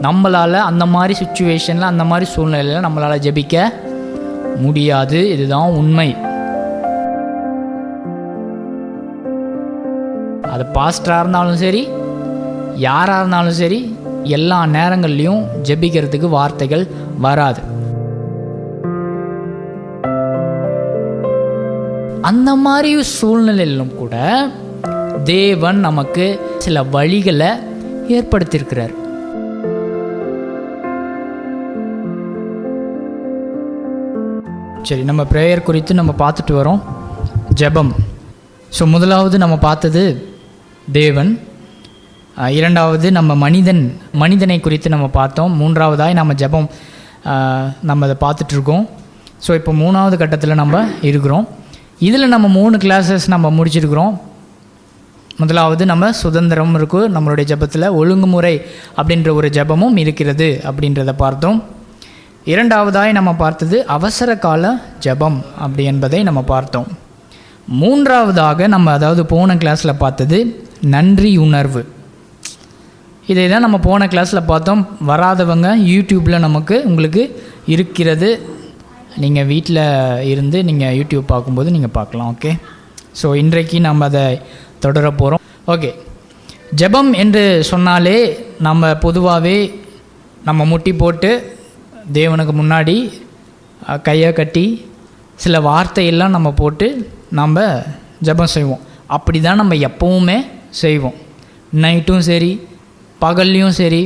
நம்மளால் அந்த மாதிரி சுச்சுவேஷனில் அந்த மாதிரி சூழ்நிலையில் நம்மளால் ஜெபிக்க முடியாது. இதுதான் உண்மை. அது பாஸ்டராக இருந்தாலும் சரி, யாராக இருந்தாலும் சரி, எல்லா நேரங்கள்லையும் ஜெபிக்கிறதுக்கு வார்த்தைகள் வராது. அந்த மாதிரி சூழ்நிலையிலும் கூட தேவன் நமக்கு சில வழிகளை ஏற்படுத்தியிருக்கிறார். சரி, நம்ம ப்ரேயர் குறித்து நம்ம பார்த்துட்டு வரோம். ஜெபம். ஸோ முதலாவது நம்ம பார்த்தது தேவன், இரண்டாவது நம்ம மனிதனை குறித்து நம்ம பார்த்தோம், மூன்றாவதாய் நம்ம ஜெபம் நம்ம அதை பார்த்துட்ருக்கோம். ஸோ இப்போ மூணாவது கட்டத்தில் நம்ம இருக்கிறோம். இதில் நம்ம 3 கிளாஸஸ் நம்ம முடிச்சிருக்கிறோம். முதலாவது நம்ம சுதந்திரம் இருக்குது நம்மளுடைய ஜெபத்தில், ஒழுங்குமுறை அப்படின்ற ஒரு ஜெபமும் இருக்கிறது அப்படின்றத பார்த்தோம். இரண்டாவதாய் நம்ம பார்த்தது அவசர கால ஜெபம் அப்படி என்பதை நம்ம பார்த்தோம். மூன்றாவதாக நம்ம அதாவது போன கிளாஸில் பார்த்தது நன்றி உணர்வு. இதை தான் நம்ம போன கிளாஸில் பார்த்தோம். வராதவங்க யூடியூப்பில் உங்களுக்கு இருக்கிறது, நீங்கள் வீட்டில் இருந்து நீங்கள் யூடியூப் பார்க்கும்போது நீங்கள் பார்க்கலாம். ஓகே, ஸோ இன்றைக்கு நம்ம அதை தொடர போகிறோம். ஓகே, ஜெபம் என்று சொன்னாலே நம்ம பொதுவாகவே நம்ம முட்டி போட்டு தேவனுக்கு முன்னாடி கையை கட்டி சில வார்த்தையெல்லாம் நம்ம போட்டு நம்ம ஜெபம் செய்வோம். அப்படி தான் நம்ம எப்போவுமே செய்வோம். நைட்டும் சரி, பகல்லையும் சரி,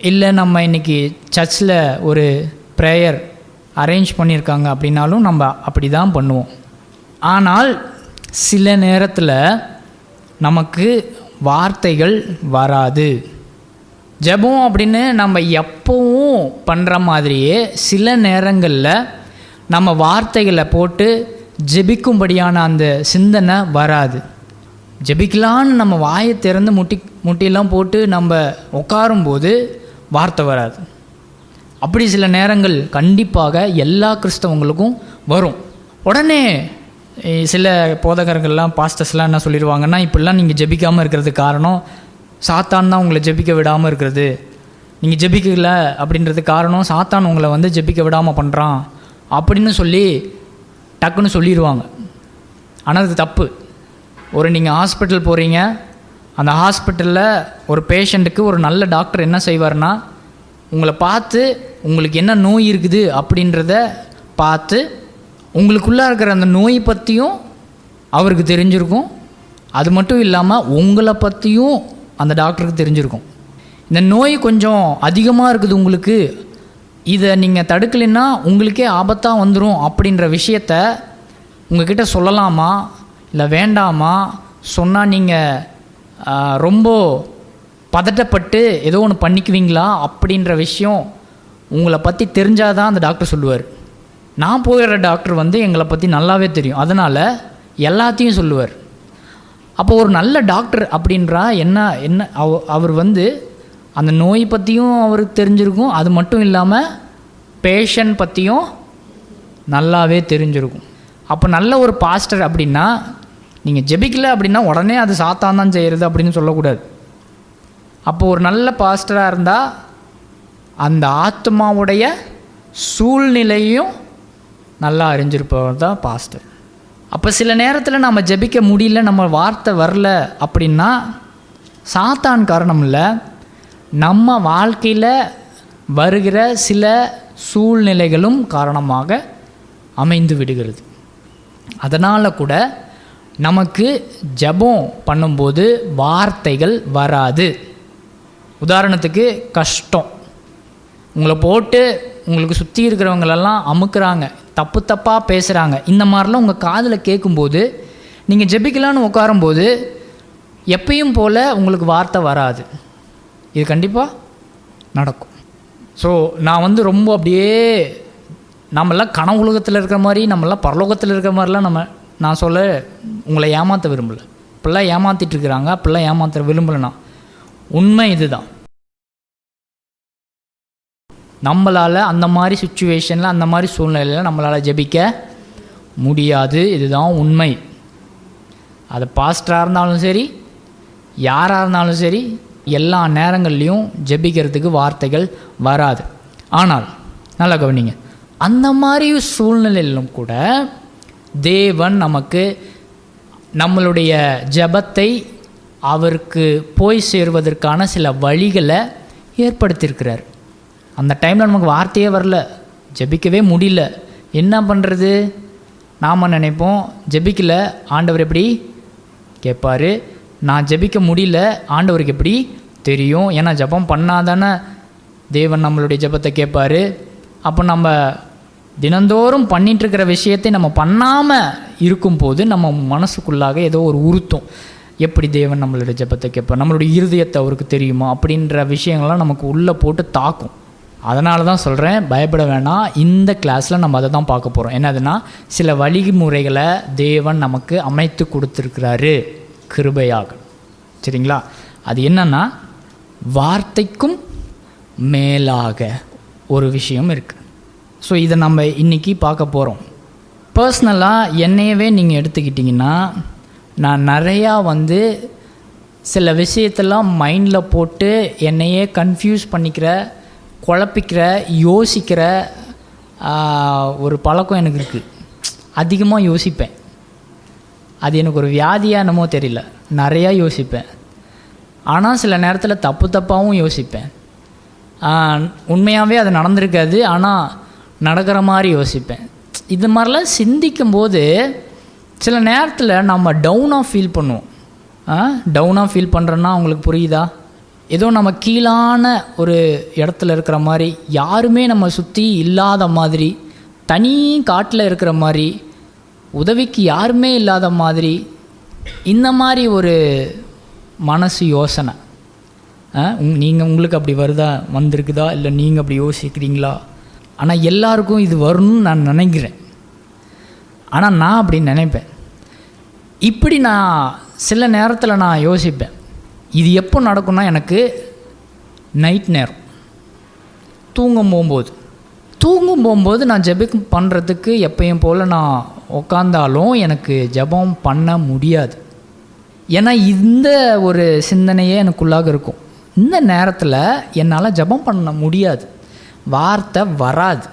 இல்லை நம்ம இன்றைக்கி சர்ச்சில் ஒரு ப்ரேயர் அரேஞ்ச் பண்ணியிருக்காங்க அப்படின்னாலும் நம்ம அப்படி தான் பண்ணுவோம். ஆனால் சில நேரத்தில் நமக்கு வார்த்தைகள் வராது. ஜெபம் அப்படின்னு நம்ம எப்பவும் பண்ணுற மாதிரியே சில நேரங்களில் நம்ம வார்த்தைகளை போட்டு ஜெபிக்கும்படியான அந்த சிந்தனை வராது. ஜெபிக்கலான்னு நம்ம வாயை திறந்து முட்டியெல்லாம் போட்டு நம்ம உட்காரும்போது வார்த்தை வராது. அப்படி சில நேரங்கள் கண்டிப்பாக எல்லா கிறிஸ்தவங்களுக்கும் வரும். உடனே சில போதகர்கள்லாம் பாஸ்டர்ஸ்லாம் என்ன சொல்லிடுவாங்கன்னா, இப்படிலாம் நீங்கள் ஜெபிக்காமல் இருக்கிறதுக்கு காரணம் சாத்தான் தான் உங்களை ஜெபிக்க விடாமல் இருக்கிறது, நீங்கள் ஜெபிக்கல அப்படின்றது காரணம் சாத்தான் உங்களை ஜெபிக்க விடாமல் பண்ணுறான் அப்படின்னு சொல்லி டக்குன்னு சொல்லிடுவாங்க. ஆனால் அது தப்பு. நீங்கள் ஹாஸ்பிட்டல் போகிறீங்க, அந்த ஹாஸ்பிட்டலில் ஒரு பேஷண்ட்டுக்கு ஒரு நல்ல டாக்டர் என்ன செய்வார்னா, உங்களை பார்த்து உங்களுக்கு என்ன நோய் இருக்குது அப்படின்றத பார்த்து உங்களுக்குள்ளே இருக்கிற அந்த நோய் பற்றியும் அவருக்கு தெரிஞ்சிருக்கும். அது மட்டும் இல்லாமல் உங்களை பற்றியும் அந்த டாக்டருக்கு தெரிஞ்சிருக்கும். இந்த நோய் கொஞ்சம் அதிகமாக இருக்குது உங்களுக்கு, இதை நீங்கள் தடுக்கலைன்னா உங்களுக்கே ஆபத்தாக வந்துடும் அப்படின்ற விஷயத்த உங்கள்கிட்ட சொல்லலாமா இல்லை வேண்டாமா, சொன்னால் நீங்கள் ரொம்ப பதட்டப்பட்டு ஏதோ ஒன்று பண்ணிக்குவீங்களா அப்படின்ற விஷயம் உங்களை பற்றி தெரிஞ்சால் தான் அந்த டாக்டர் சொல்லுவார். நான் போயிடுற டாக்டர் எங்களை பற்றி நல்லாவே தெரியும், அதனால் எல்லாத்தையும் சொல்லுவார். அப்போ ஒரு நல்ல டாக்டர் அப்படின்றா என்ன அவர் அந்த நோய் பற்றியும் அவருக்கு தெரிஞ்சிருக்கும், அது மட்டும் இல்லாமல் பேஷண்ட் பற்றியும் நல்லாவே தெரிஞ்சிருக்கும். அப்போ நல்ல ஒரு பாஸ்டர் அப்படின்னா நீங்கள் ஜெபிக்கல அப்படின்னா உடனே அது சாத்தான் தான் செய்கிறது அப்படின்னு சொல்லக்கூடாது. அப்போ ஒரு நல்ல பாஸ்டராக இருந்தால் அந்த ஆத்மாவுடைய சூழ்நிலையும் நல்லா அறிஞ்சிருப்பவர் தான் பாஸ்டர். அப்போ சில நேரத்தில் நம்ம ஜெபிக்க முடியல, நம்ம வார்த்தை வரல அப்படின்னா சாத்தான் காரணம் இல்லை, நம்ம வாழ்க்கையில் வருகிற சில சூழ்நிலைகளும் காரணமாக அமைந்து விடுகிறது. அதனால் கூட நமக்கு ஜெபம் பண்ணும்போது வார்த்தைகள் வராது. உதாரணத்துக்கு கஷ்டம், உங்களை போட்டு உங்களுக்கு சுற்றி இருக்கிறவங்களெல்லாம் அமுக்குறாங்க, தப்பாக பேசுகிறாங்க, இந்த மாதிரிலாம் உங்கள் காதில் கேட்கும்போது நீங்கள் ஜெபிக்கலான்னு உட்காரும்போது எப்பயும் போல் உங்களுக்கு வார்த்தை வராது. இது கண்டிப்பாக நடக்கும். ஸோ நான் ரொம்ப அப்படியே நம்மெல்லாம் கனவு உலகத்தில் இருக்கிற மாதிரி, நம்மெல்லாம் பரலோகத்தில் இருக்கிற மாதிரிலாம் நான் சொல்ல உங்களை ஏமாற்ற விரும்பலை. இப்படிலாம் ஏமாற்றிட்டு இருக்கிறாங்க, அப்படிலாம் ஏமாற்ற விரும்பலைண்ணா. உண்மை இதுதான். நம்மளால் அந்த மாதிரி சுச்சுவேஷனில் அந்த மாதிரி சூழ்நிலையில் நம்மளால் ஜெபிக்க முடியாது. இதுதான் உண்மை. அது பாஸ்டராக இருந்தாலும் சரி, யாராக இருந்தாலும் சரி, எல்லா நேரங்கள்லையும் ஜெபிக்கிறதுக்கு வார்த்தைகள் வராது. ஆனால் நல்லா கவனிங்க, அந்த மாதிரி சூழ்நிலையிலும் கூட தேவன் நமக்கு நம்மளுடைய ஜெபத்தை அவருக்கு போய் சேருவதற்கான சில வழிகளை ஏற்படுத்தியிருக்கிறார். அந்த டைமில் நமக்கு வார்த்தையே வரல, ஜெபிக்கவே முடியல, என்ன பண்ணுறது? நாம் நினைப்போம் ஜெபிக்கல ஆண்டவர் எப்படி கேட்பார், நான் ஜெபிக்க முடியல ஆண்டவருக்கு எப்படி தெரியும், ஏன்னா ஜெபம் பண்ணாதானே தேவன் நம்மளுடைய ஜெபத்தை கேட்பார். அப்போ நம்ம தினந்தோறும் பண்ணிகிட்ருக்கிற விஷயத்தை நம்ம பண்ணாமல் இருக்கும்போது நம்ம மனசுக்குள்ளாக ஏதோ ஒரு உறுத்தம், எப்படி தேவன் நம்மளுடைய ஜெபத்தை கேட்பார், நம்மளுடைய இருதயத்தை அவருக்கு தெரியுமா அப்படின்ற விஷயங்கள்லாம் நமக்கு உள்ளே போட்டு தாக்கும். அதனால தான் சொல்கிறேன், பயப்பட வேணாம். இந்த கிளாஸில் நம்ம அதை தான் பார்க்க போகிறோம். என்னதுன்னா, சில வழிமுறைகளை தேவன் நமக்கு அமைத்து கொடுத்துருக்கிறாரு கிருபையாக. சரிங்களா? அது என்னன்னா, வார்த்தைக்கும் மேலாக ஒரு விஷயம் இருக்குது. ஸோ இதை நம்ம இன்றைக்கி பார்க்க போகிறோம். பர்சனலாக என்னையவே நீங்கள் எடுத்துக்கிட்டிங்கன்னா, நான் நிறையா சில விஷயத்தெல்லாம் மைண்டில் போட்டு என்னையே கன்ஃபியூஸ் பண்ணிக்கிற, குழப்பிக்கிற, யோசிக்கிற ஒரு பழக்கம் எனக்கு இருக்குது. அதிகமாக யோசிப்பேன். அது எனக்கு ஒரு வியாதியாக என்னமோ தெரியல, நிறையா யோசிப்பேன். ஆனால் சில நேரத்தில் தப்பாகவும் யோசிப்பேன். உண்மையாகவே அது நடந்திருக்காது, ஆனால் நடக்கிற மாதிரி யோசிப்பேன். இது மாதிரிலாம் சிந்திக்கும்போது சில நேரத்தில் நம்ம டவுனாக ஃபீல் பண்ணுவோம். டவுனாக ஃபீல் பண்ணுறோன்னா உங்களுக்கு புரியுதா? ஏதோ நம்ம கீழான ஒரு இடத்துல இருக்கிற மாதிரி, யாருமே நம்ம சுற்றி இல்லாத மாதிரி, தனி காட்டில் இருக்கிற மாதிரி, உதவிக்கு யாருமே இல்லாத மாதிரி, இந்த மாதிரி ஒரு மனசு யோசனை உங்களுக்கு அப்படி வந்திருக்குதா, இல்லை நீங்கள் அப்படி யோசிக்கிறீங்களா? ஆனால் எல்லாருக்கும் இது வரும்னு நான் நினைக்கிறேன். ஆனால் நான் அப்படி நினைப்பேன். இப்படி நான் சில நேரத்தில் நான் யோசிப்பேன், இது எப்போ நடக்கும்னா, எனக்கு நைட் நேரம் தூங்கும் போகும்போது நான் ஜெபம் பண்ணுறதுக்கு எப்பயும் போல் நான் உக்காந்தாலும் எனக்கு ஜெபம் பண்ண முடியாது. ஏன்னா இந்த ஒரு சிந்தனையே எனக்குள்ளாக இருக்கும். இந்த நேரத்தில் என்னால் ஜெபம் பண்ண முடியாது, வார்த்தை வராது.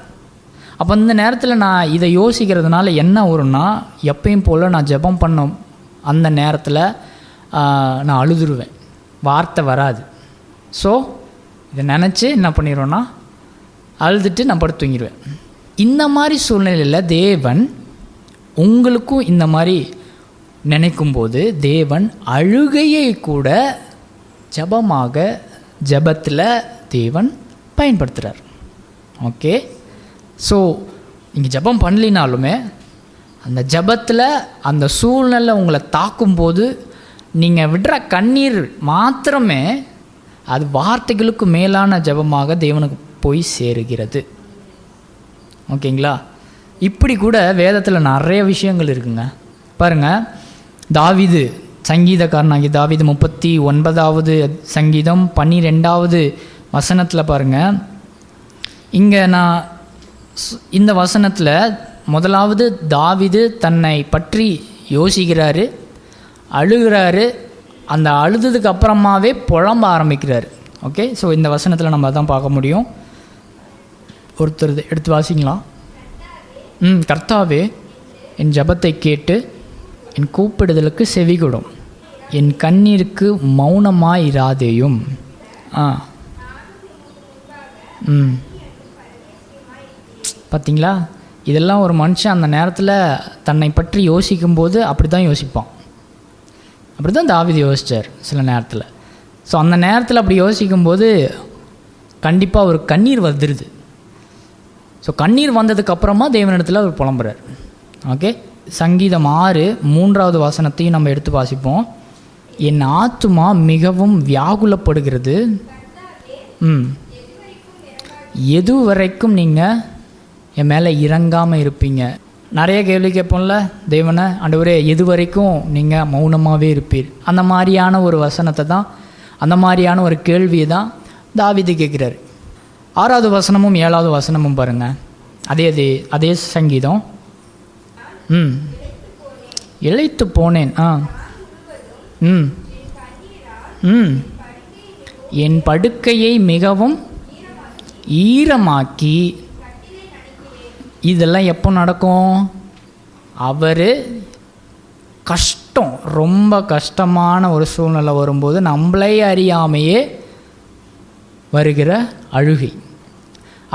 அப்போ இந்த நேரத்தில் நான் இதை யோசிக்கிறதுனால என்ன வரும்னா, எப்பயும் போல் நான் ஜெபம் பண்ண அந்த நேரத்தில் நான் அழுதுருவேன், வார்த்தை வராது. ஸோ இதை நினச்சி என்ன பண்ணிடுவேன்னா, அழுதுட்டு நான் படுத்து தூங்கிடுவேன். இந்த மாதிரி சூழ்நிலையில் தேவன் உங்களுக்கும் இந்த மாதிரி நினைக்கும்போது தேவன் அழுகையை கூட ஜெபத்தில் தேவன் பயன்படுத்துகிறார். ஓகே, ஸோ நீங்கள் ஜெபம் பண்ணலினாலுமே அந்த ஜெபத்தில் அந்த சூழ்நிலை உங்களை தாக்கும்போது நீங்கள் விடுற கண்ணீர் மாத்திரமே அது வார்த்தைகளுக்கு மேலான ஜெபமாக தேவனுக்கு போய் சேருகிறது. ஓகேங்களா? இப்படி கூட வேதத்தில் நிறைய விஷயங்கள் இருக்குங்க. பாருங்கள், தாவீது, சங்கீதக்காரனாகி தாவீது 39வது சங்கீதம் 12வது வசனத்தில் பாருங்கள். இங்கே நான் இந்த வசனத்தில் முதலாவது தாவீது தன்னை பற்றி யோசிக்கிறாரு, அழுகிறாரு. அந்த அழுதுக்கு அப்புறமாவே புலம்ப ஆரம்பிக்கிறார். ஓகே, ஸோ இந்த வசனத்தில் நம்ம அதான் பார்க்க முடியும். ஒருத்தர் எடுத்து வாசிங்களா? கர்த்தாவே, என் ஜெபத்தை கேட்டு என் கூப்பிடுதலுக்கு செவிகொடும், என் கண்ணீருக்கு மௌனமாயிராதேயும். பார்த்தீங்களா? இதெல்லாம் ஒரு மனுஷன் அந்த நேரத்தில் தன்னை பற்றி யோசிக்கும்போது அப்படி தான் யோசிப்பான். அப்படி தான் தாவீது யோசித்தார் சில நேரத்தில். ஸோ அந்த நேரத்தில் அப்படி யோசிக்கும்போது கண்டிப்பாக ஒரு கண்ணீர் வந்துடுது. ஸோ கண்ணீர் வந்ததுக்கப்புறமா தேவனிடத்தில் அவர் புலம்புறார். ஓகே, சங்கீதம் 6:3 வசனத்தையும் நம்ம எடுத்து வாசிப்போம். என் ஆத்துமா மிகவும் வியாகுலப்படுகிறது, எது வரைக்கும் நீங்கள் என் மேலே இறங்காமல் இருப்பீங்க? நிறைய கேள்வி கேட்போம்ல தேவனை, ஆண்டவரே எது வரைக்கும் நீங்கள் மௌனமாகவே இருப்பீர்? அந்த மாதிரியான ஒரு வசனத்தை தான், அந்த மாதிரியான ஒரு கேள்வியை தான் தாவீது கேட்குறாரு. 6வது வசனமும் 7வது வசனமும் பாருங்கள். அதே சங்கீதம். இளைத்து போனேன். என் படுக்கையை மிகவும் ஈரமாக்கி. இதெல்லாம் எப்போ நடக்கும்? அவர் கஷ்டம், ரொம்ப கஷ்டமான ஒரு சூழ்நிலை வரும்போது நம்மளே அறியாமையே வருகிற அழுகை.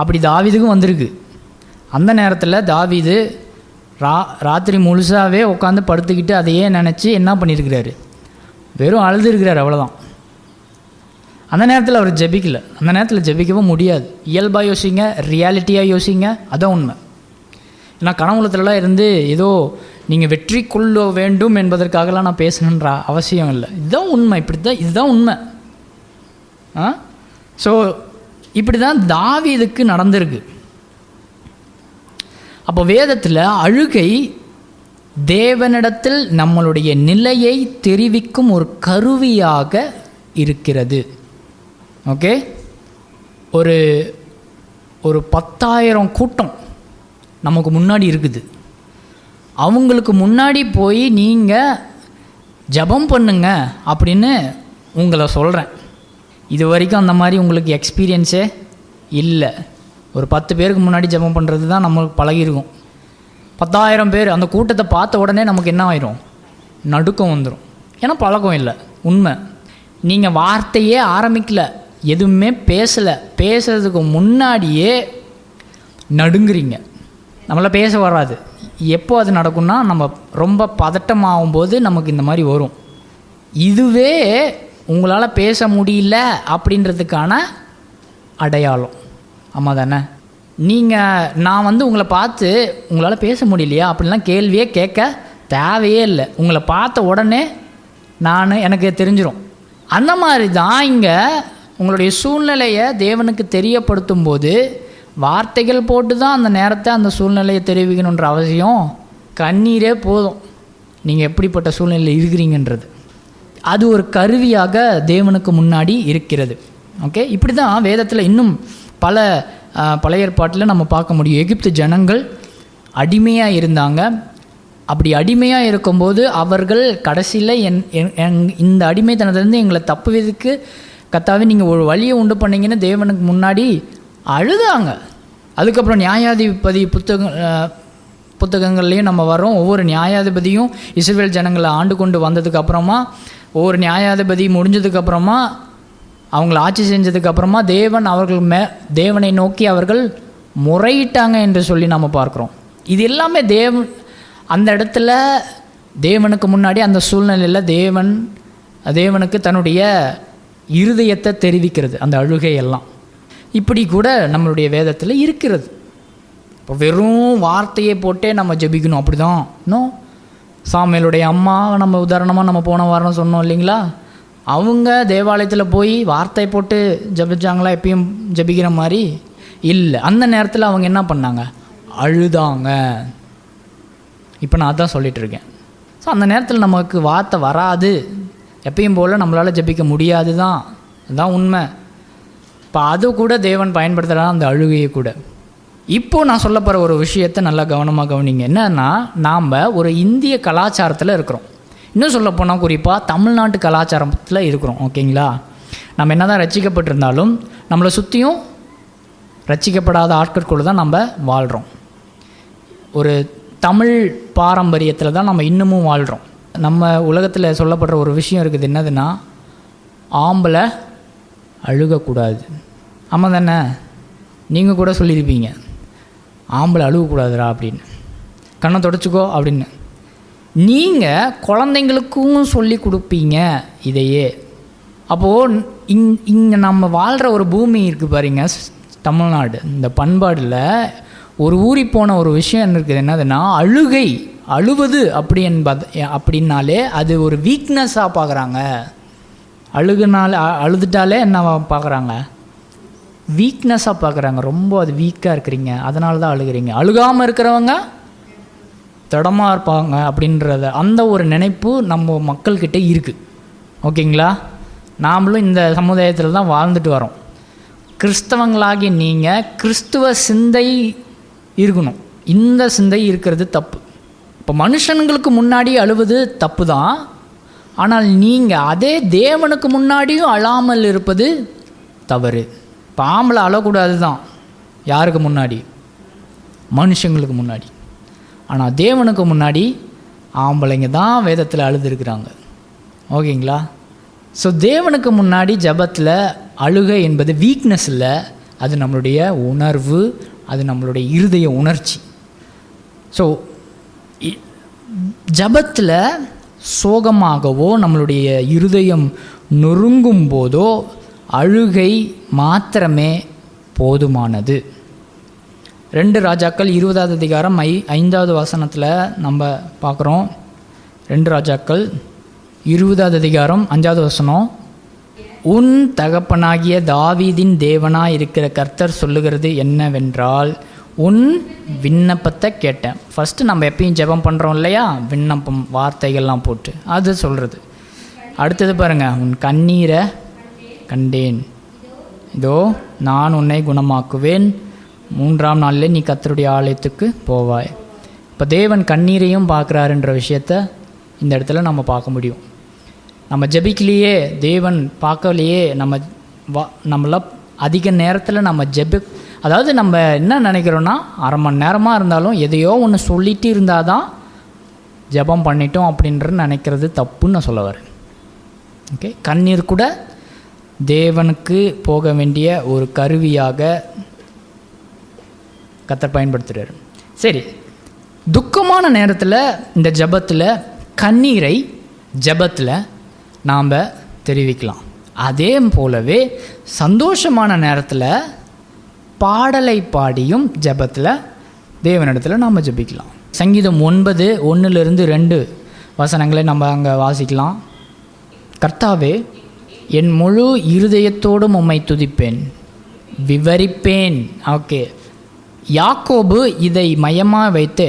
அப்படி தாவீதுக்கும் வந்திருக்கு. அந்த நேரத்தில் தாவீது ராத்திரி முழுசாகவே உட்காந்து படுத்துக்கிட்டு அதையே நினச்சி என்ன பண்ணியிருக்கிறாரு? வெறும் அழுதுருக்கிறார், அவ்வளோதான். அந்த நேரத்தில் அவர் ஜெபிக்கல. அந்த நேரத்தில் ஜெபிக்கவும் முடியாது. இயல்பாக யோசிங்க, ரியாலிட்டியாக யோசிங்க, அதான் உண்மை. ஏன்னா கனவுலத்துலலாம் இருந்து ஏதோ நீங்கள் வெற்றி கொள்ள வேண்டும் என்பதற்காகலாம் நான் பேசணுன்ற அவசியம் இல்லை. இதுதான் உண்மை, இப்படி தான், இதுதான் உண்மை. ஸோ இப்படி தான் தாவீதுக்கு நடந்திருக்கு. அப்போ வேதத்தில் அழுகை தேவனிடத்தில் நம்மளுடைய நிலையை தெரிவிக்கும் ஒரு கருவியாக இருக்கிறது. ஓகே, ஒரு 10,000 கூட்டம் நமக்கு முன்னாடி இருக்குது. அவங்களுக்கு முன்னாடி போய் நீங்கள் ஜெபம் பண்ணுங்க அப்படின்னு உங்களை சொல்கிறேன். இது வரைக்கும் அந்த மாதிரி உங்களுக்கு எக்ஸ்பீரியன்ஸே இல்லை. ஒரு 10 பேருக்கு முன்னாடி ஜெபம் பண்ணுறது தான் நம்மளுக்கு பழகிருக்கும். 10,000 பேர் அந்த கூட்டத்தை பார்த்த உடனே நமக்கு என்ன ஆயிரும்? நடுக்கம் வந்துடும். ஏன்னா பழக்கம் இல்லை. உண்மை, நீங்கள் வார்த்தையே ஆரம்பிக்கல, எதுவுமே பேசலை, பேசுறதுக்கு முன்னாடியே நடுங்குறீங்க. நம்மளால் பேச வராது. எப்போ அது நடக்கும்னா நம்ம ரொம்ப பதட்டமாகும்போது நமக்கு இந்த மாதிரி வரும். இதுவே உங்களால் பேச முடியல அப்படின்றதுக்கான அடையாளம். ஆமாம் தானே? நான் உங்களை பார்த்து உங்களால் பேச முடியலையா அப்படின்லாம் கேள்வியே கேட்க தேவையே இல்லை. உங்களை பார்த்த உடனே எனக்கு தெரிஞ்சிடும். அந்த மாதிரி தான் இங்கே உங்களுடைய சூழ்நிலையை தேவனுக்கு தெரியப்படுத்தும் போது வார்த்தைகள் போட்டு தான் அந்த நேரத்தை, அந்த சூழ்நிலையை தெரிவிக்கணுன்ற அவசியம் கண்ணீரே போதும். நீங்கள் எப்படிப்பட்ட சூழ்நிலையில் இருக்கிறீங்கன்றது அது ஒரு கருவியாக தேவனுக்கு முன்னாடி இருக்கிறது. ஓகே, இப்படி தான் வேதத்தில் இன்னும் பழைய ஏற்பாட்டில் நம்ம பார்க்க முடியும். எகிப்து ஜனங்கள் அடிமையாக இருந்தாங்க. அப்படி அடிமையாக இருக்கும்போது அவர்கள் கடைசியில் இந்த அடிமைத்தனத்திலேருந்து எங்களை தப்புவதற்கு கர்த்தாவே நீங்கள் ஒரு வழியை உண்டு பண்ணீங்கன்னு தேவனுக்கு முன்னாடி அழுதாங்க. அதுக்கப்புறம் நியாயாதிபதி புத்தகங்கள்லேயும் நம்ம வரோம். ஒவ்வொரு நியாயாதிபதியும் இஸ்ரவேல் ஜனங்களை ஆண்டு கொண்டு வந்ததுக்கப்புறமா, ஒவ்வொரு நியாயாதிபதி முடிஞ்சதுக்கப்புறமா, அவங்கள ஆட்சி செஞ்சதுக்கப்புறமா தேவனை நோக்கி அவர்கள் முறையிட்டாங்க என்று சொல்லி நம்ம பார்க்குறோம். இது எல்லாமே அந்த இடத்துல தேவனுக்கு முன்னாடி அந்த சூழ்நிலையில் தேவனுக்கு தன்னுடைய இருதயத்தை தெரிவிக்கிறது அந்த அழுகையெல்லாம். இப்படி கூட நம்மளுடைய வேதத்தில் இருக்கிறது. இப்போ வெறும் வார்த்தையை போட்டே நம்ம ஜெபிக்கணும் அப்படி தான் இன்னும். சாமுவேலுடைய அம்மா நம்ம உதாரணமாக நம்ம போன வாரம் சொன்னோம் இல்லைங்களா? அவங்க தேவாலயத்தில் போய் வார்த்தை போட்டு ஜபிச்சாங்களா எப்பயும் ஜபிக்கிற மாதிரி? இல்லை. அந்த நேரத்தில் அவங்க என்ன பண்ணாங்க? அழுதாங்க. இப்போ நான் அதான் சொல்லிகிட்ருக்கேன். ஸோ அந்த நேரத்தில் நமக்கு வார்த்தை வராது, எப்பயும் போல் நம்மளால் ஜபிக்க முடியாது தான், அதுதான் உண்மை. இப்போ அது கூட தேவன் பயன்படுத்துகிறான், அந்த அழுகையை கூட. இப்போது நான் சொல்ல போகிற ஒரு விஷயத்தை நல்லா கவனமாக கவனிங்க. என்னன்னா, நாம் ஒரு இந்திய கலாச்சாரத்தில் இருக்கிறோம். இன்னும் சொல்லப்போனால் குறிப்பாக தமிழ்நாட்டு கலாச்சாரத்தில் இருக்கிறோம். ஓகேங்களா? நம்ம என்ன தான் ரட்சிக்கப்பட்டிருந்தாலும் நம்மளை சுற்றியும் ரட்சிக்கப்படாத ஆட்களுக்குள்ள தான் நம்ம வாழ்கிறோம். ஒரு தமிழ் பாரம்பரியத்தில் தான் நம்ம இன்னமும் வாழ்கிறோம். நம்ம உலகத்தில் சொல்லப்படுற ஒரு விஷயம் இருக்குது. என்னதுன்னா, ஆம்பளை அழுகக்கூடாது. ஆமாம் தானே? நீங்கள் கூட சொல்லியிருப்பீங்க, ஆம்பளை அழுகக்கூடாதுடா அப்படின்னு, கண்ணை தொடச்சிக்கோ அப்படின்னு. நீங்கள் குழந்தைங்களுக்கும் சொல்லி கொடுப்பீங்க இதையே. அப்போது இங்கே நம்ம வாழ்கிற ஒரு பூமி இருக்குது பாருங்க, தமிழ்நாடு. இந்த பண்பாடில் ஒரு ஊறி போன ஒரு விஷயம் என்ன இருக்குது, என்னதுன்னா அழுவது அப்படின்னாலே அது ஒரு வீக்னஸாக பார்க்குறாங்க. அழுதுட்டாலே என்ன பார்க்குறாங்க? வீக்னஸாக பார்க்குறாங்க. ரொம்ப அது வீக்காக இருக்கிறீங்க, அதனால தான் அழுகிறீங்க. அழுகாமல் இருக்கிறவங்க திடமாக இருப்பாங்க அப்படின்றத அந்த ஒரு நினைப்பு நம்ம மக்கள்கிட்ட இருக்குது. ஓகேங்களா? நாமளும் இந்த சமுதாயத்தில் தான் வாழ்ந்துட்டு வரோம். கிறிஸ்தவங்களாகி நீங்கள் கிறிஸ்துவ சிந்தை இருக்கணும். இந்த சிந்தை இருக்கிறது தப்பு. இப்போ மனுஷங்களுக்கு முன்னாடி அழுவது தப்பு தான். ஆனால் நீங்கள் அதே தேவனுக்கு முன்னாடியும் அழாமல் இருப்பது தவறு. இப்போ ஆம்பளை அழக்கூடாது தான். யாருக்கு முன்னாடி? மனுஷங்களுக்கு முன்னாடி. ஆனால் தேவனுக்கு முன்னாடி ஆம்பளைங்க தான் வேதத்தில் அழுதுருக்குறாங்க. ஓகேங்களா? ஸோ தேவனுக்கு முன்னாடி ஜெபத்தில் அழுகை என்பது வீக்னஸ் இல்லை, அது நம்மளுடைய உணர்வு, அது நம்மளுடைய இருதய உணர்ச்சி. ஸோ ஜெபத்தில் சோகமாகவோ நம்மளுடைய இருதயம் நொறுங்கும் போதோ அழுகை மாத்திரமே போதுமானது. 2 ராஜாக்கள் 20வது அதிகாரம் 5வது வசனத்தில் நம்ம பார்க்குறோம். 2 ராஜாக்கள் 20வது அதிகாரம் 5வது வசனம், உன் தகப்பனாகிய தாவீதின் தேவனாய் இருக்கிற கர்த்தர் சொல்லுகிறது என்னவென்றால், உன் விண்ணப்பத்தை கேட்டேன். ஃபஸ்ட்டு நம்ம எப்பயும் ஜெபம் பண்ணுறோம் இல்லையா, விண்ணப்பம் வார்த்தைகள்லாம் போட்டு அது சொல்கிறது. அடுத்தது பாருங்கள், உன் கண்ணீரை கண்டேன், இதோ நான் உன்னை குணமாக்குவேன், 3ஆம் நாளில் நீ கர்த்தருடைய ஆலயத்துக்கு போவாய். இப்போ தேவன் கண்ணீரையும் பார்க்குறாருன்ற விஷயத்த இந்த இடத்துல நம்ம பார்க்க முடியும். நம்ம ஜெபிக்கலையே, தேவன் பார்க்கலையே, நம்மள அதிக நேரத்தில் நம்ம அதாவது நம்ம என்ன நினைக்கிறோன்னா, அரை மணி நேரமாக இருந்தாலும் எதையோ ஒன்று சொல்லிட்டு இருந்தால் தான் ஜெபம் பண்ணிட்டோம் அப்படின்ற நினைக்கிறது தப்புன்னு நான் சொல்ல வரேன். ஓகே, கண்ணீர் கூட தேவனுக்கு போக வேண்டிய ஒரு கருவியாக கர்த்தர் பயன்படுத்துகிறார். சரி, துக்கமான நேரத்தில் இந்த ஜெபத்தில் கண்ணீரை ஜெபத்தில் நாம் தெரிவிக்கலாம். அதே போலவே சந்தோஷமான நேரத்தில் பாடலை பாடியும் ஜெபத்தில் தேவனிடத்தில் நாம் ஜெபிக்கலாம். சங்கீதம் 9:1-2 வசனங்களை நம்ம அங்கே வாசிக்கலாம். கர்த்தாவே, என் முழு இருதயத்தோடும் உம்மை துதிப்பேன், விவரிப்பேன். ஓகே, யாக்கோபு இதை மையமாக வைத்து,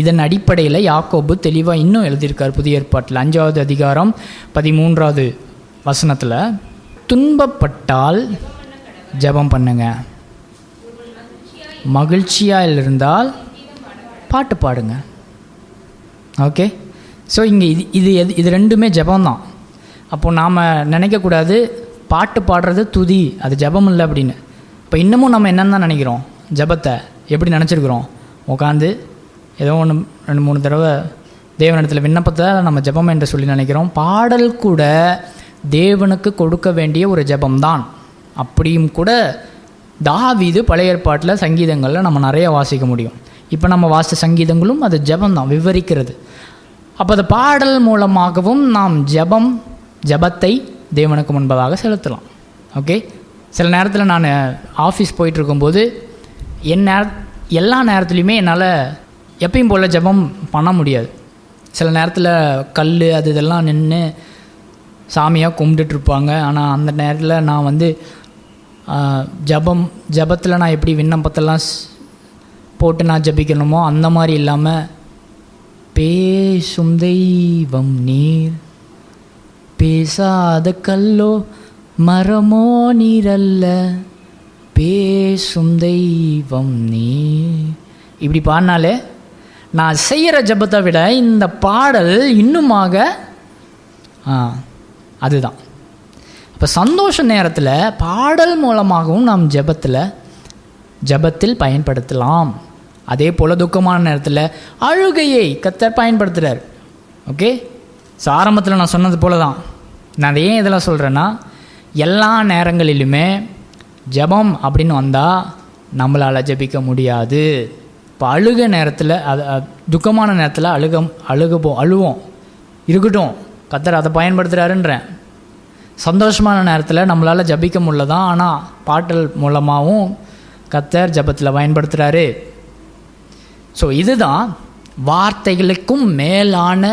இதன் அடிப்படையில் யாக்கோபு தெளிவாக இன்னும் எழுதியிருக்கார் புதிய ஏற்பாட்டில் 5வது அதிகாரம் 13வது வசனத்தில், துன்பப்பட்டால் ஜெபம் பண்ணுங்க, மகிழ்ச்சியாக இருந்தால் பாட்டு பாடுங்க. ஓகே, ஸோ இங்கே இது ரெண்டுமே ஜெபம்தான். அப்போது நாம் நினைக்கக்கூடாது பாட்டு பாடுறது துதி, அது ஜெபம் இல்லை அப்படின்னு. இப்போ இன்னமும் நம்ம என்னென்னு தான் நினைக்கிறோம், ஜெபத்தை எப்படி நினச்சிருக்கிறோம், உட்காந்து ஏதோ 1-3 தடவை தேவனிடத்தில் விண்ணப்பத்தை நம்ம ஜெபம் என்று சொல்லி நினைக்கிறோம். பாடல் கூட தேவனுக்கு கொடுக்க வேண்டிய ஒரு ஜெபம்தான். அப்படியும் கூட தாவீது பழைய ஏற்பாட்டில் சங்கீதங்களில் நம்ம நிறைய வாசிக்க முடியும். இப்போ நம்ம வாசித்த சங்கீதங்களும் அது ஜெபம்தான், விவரிக்கிறது. அப்போ அது பாடல் மூலமாகவும் நாம் ஜெபத்தை தேவனுக்கு முன்பதாக செலுத்தலாம். ஓகே, சில நேரத்தில் நான் ஆஃபீஸ் போயிட்டுருக்கும்போது எல்லா நேரத்துலையுமே என்னால் எப்பயும் போல் ஜெபம் பண்ண முடியாது. சில நேரத்தில் கல் அது இதெல்லாம் நின்று சாமியாக கும்பிட்டுட்ருப்பாங்க. ஆனால் அந்த நேரத்தில் நான் ஜெபத்தில் நான் எப்படி விண்ணப்பத்தெல்லாம் போட்டு நான் ஜெபிக்கணுமோ அந்த மாதிரி இல்லாமல், பேசும் தெய்வம் நீர், பேசாத கல்லோ மரமோ நீரல்ல, பேசும் தெய்வம் நீர், இப்படி பாடினாலே நான் செய்கிற ஜெபத்தை விட இந்த பாடல் இன்னுமாக அதுதான். அப்போ சந்தோஷ நேரத்தில் பாடல் மூலமாகவும் நாம் ஜெபத்தில் பயன்படுத்தலாம். அதே போல் துக்கமான நேரத்தில் அழுகையை கர்த்தர் பயன்படுத்துகிறார். ஓகே, ஸோ ஆரம்பத்தில் நான் சொன்னது போல தான். நான் ஏன் இதெல்லாம் சொல்கிறேன்னா, எல்லா நேரங்களிலுமே ஜெபம் அப்படின்னு வந்தால் நம்மளால் ஜெபிக்க முடியாது. இப்போ அழுக நேரத்தில் துக்கமான நேரத்தில் அழுவோம், இருக்கட்டும், கர்த்தர் அதை பயன்படுத்துகிறாருன்றேன். சந்தோஷமான நேரத்தில் நம்மளால் ஜெபிக்க முடியல தான், ஆனால் பாட்டல் மூலமாகவும் கர்த்தர் ஜெபத்தில் பயன்படுத்துகிறாரு. ஸோ இதுதான் வார்த்தைகளுக்கும் மேலான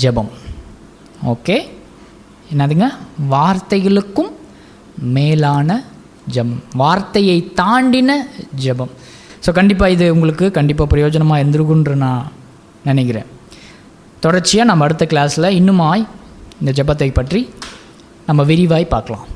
ஜெபம். ஓகே, என்னதுங்க? வார்த்தைகளுக்கும் மேலான ஜெபம், வார்த்தையை தாண்டின ஜெபம். ஸோ கண்டிப்பாக இது உங்களுக்கு கண்டிப்பாக பிரயோஜனமாக இருந்திருக்குன்ற நான் நினைக்கிறேன். தொடர்ச்சியாக நம்ம அடுத்த கிளாஸில் இன்னுமாய் இந்த ஜெபத்தை பற்றி நம்ம விரிவாய் பார்க்கலாம்.